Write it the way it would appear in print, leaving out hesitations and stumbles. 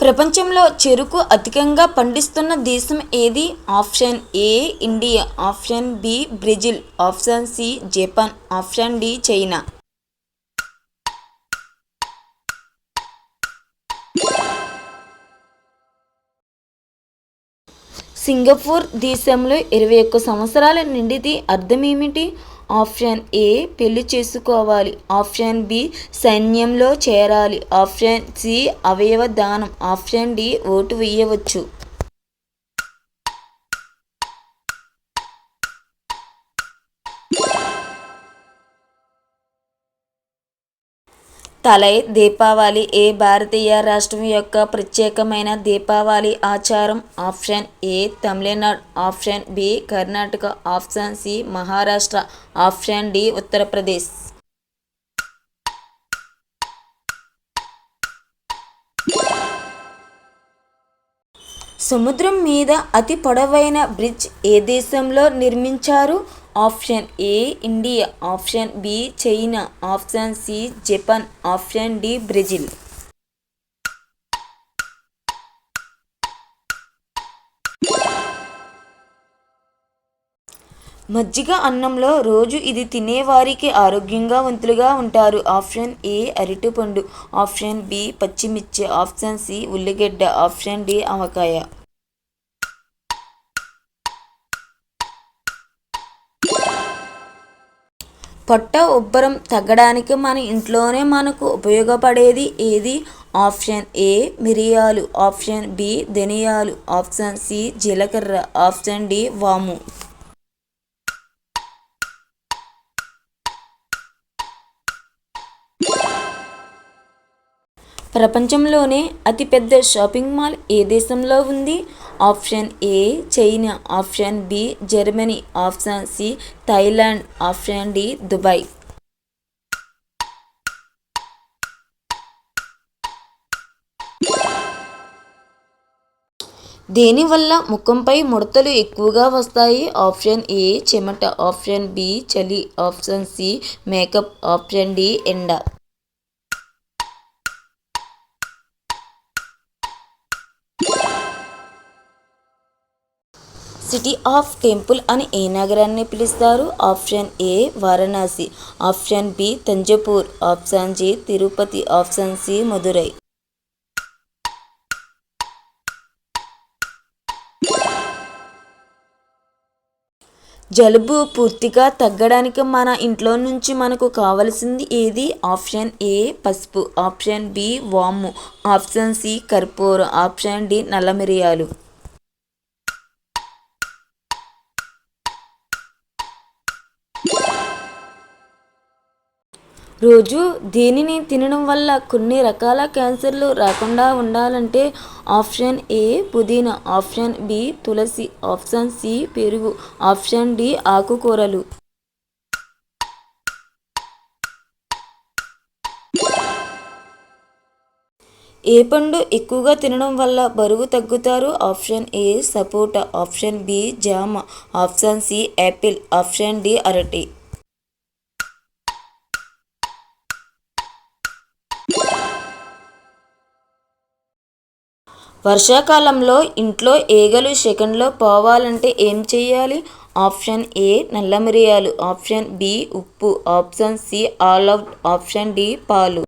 ప్రపంచంలో చెరుకు అధికంగా పండిస్తున్న దేశం ఏది? Option A India, option B Brazil, option C Japan, option D China. Singapore దేశంలో 21 సంవత్సరాల నిండితే అర్థమేమిటి? ఆప్షన్ ఏ పెళ్లి చేసుకోవాలి, ఆప్షన్ బి సైన్యంలో చేరాలి, ఆప్షన్ సి అవయవ దానం, ఆప్షన్ డి ఓటు వేయవచ్చు. తలై దీపావళి ఏ భారతీయ రాష్ట్రం యొక్క ప్రత్యేకమైన దీపావళి ఆచారం? Option A Tamil Nadu, option B Karnataka, option C Maharashtra, option D Uttar Pradesh. సముద్రం మీద అతి పొడవైన బ్రిడ్జ్ ఏ దేశంలో నిర్మించారు? Option A India, option B China, option C Japan, option D Brazil. మజ్జిగ అన్నంలో రోజు ఇది తినేవారికి ఆరోగ్యంగా వంతులుగా ఉంటారు. ఆప్షన్ ఏ అరటిపండు, ఆప్షన్ బి పచ్చిమిర్చి, ఆప్షన్ సి ఉల్లిగడ్డ, ఆప్షన్ డి ఆవకాయ. పొట్ట ఉబ్బరం తగ్గడానికి మన ఇంట్లోనే మనకు ఉపయోగపడేది ఏది? ఆప్షన్ ఏ మిరియాలు, ఆప్షన్ బి ధనియాలు, ఆప్షన్ సి జీలకర్ర, ఆప్షన్ డి వాము. ప్రపంచంలోనే అతిపెద్ద షాపింగ్ మాల్ ఏ దేశంలో ఉంది? Option A China, option B Germany, option C Thailand, option D Dubai. దేనివల్ల ముఖంపై ముడతలు ఎక్కువగా వస్తాయి? ఆప్షన్ ఏ చెమట, ఆప్షన్ బి చలి, option C makeup, option D ఎండ. సిటీ ఆఫ్ టెంపుల్ అని ఏ నగరాన్ని పిలుస్తారు? Option A Varanasi, option B Thanjavur, option C Tirupati, option C Madurai. జలుబు పూర్తిగా తగ్గడానికి మన ఇంట్లో నుంచి మనకు కావలసింది ఏది? ఆప్షన్ ఏ పసుపు, ఆప్షన్ బి వాము, ఆప్షన్ సి కర్పూరం, ఆప్షన్ డి నల్ల మిరియాలు. రోజు దేనిని తినడం వల్ల కొన్ని రకాల క్యాన్సర్లు రాకుండా ఉండాలంటే? ఆప్షన్ ఏ పుదీనా, ఆప్షన్ బి తులసి, ఆప్షన్ సి పెరుగు, ఆప్షన్ డి ఆకుకూరలు. ఏ పండు ఎక్కువగా తినడం వల్ల బరువు తగ్గుతారు? ఆప్షన్ ఏ సపోటా, ఆప్షన్ బి జామ, option C apple, option D అరటి. వర్షాకాలంలో ఇంట్లో ఈగలు సెకండ్లో పోవాలంటే ఏం చేయాలి? ఆప్షన్ ఏ నల్ల మిరియాలు, ఆప్షన్ బి ఉప్పు, option C all out, option D పాలు.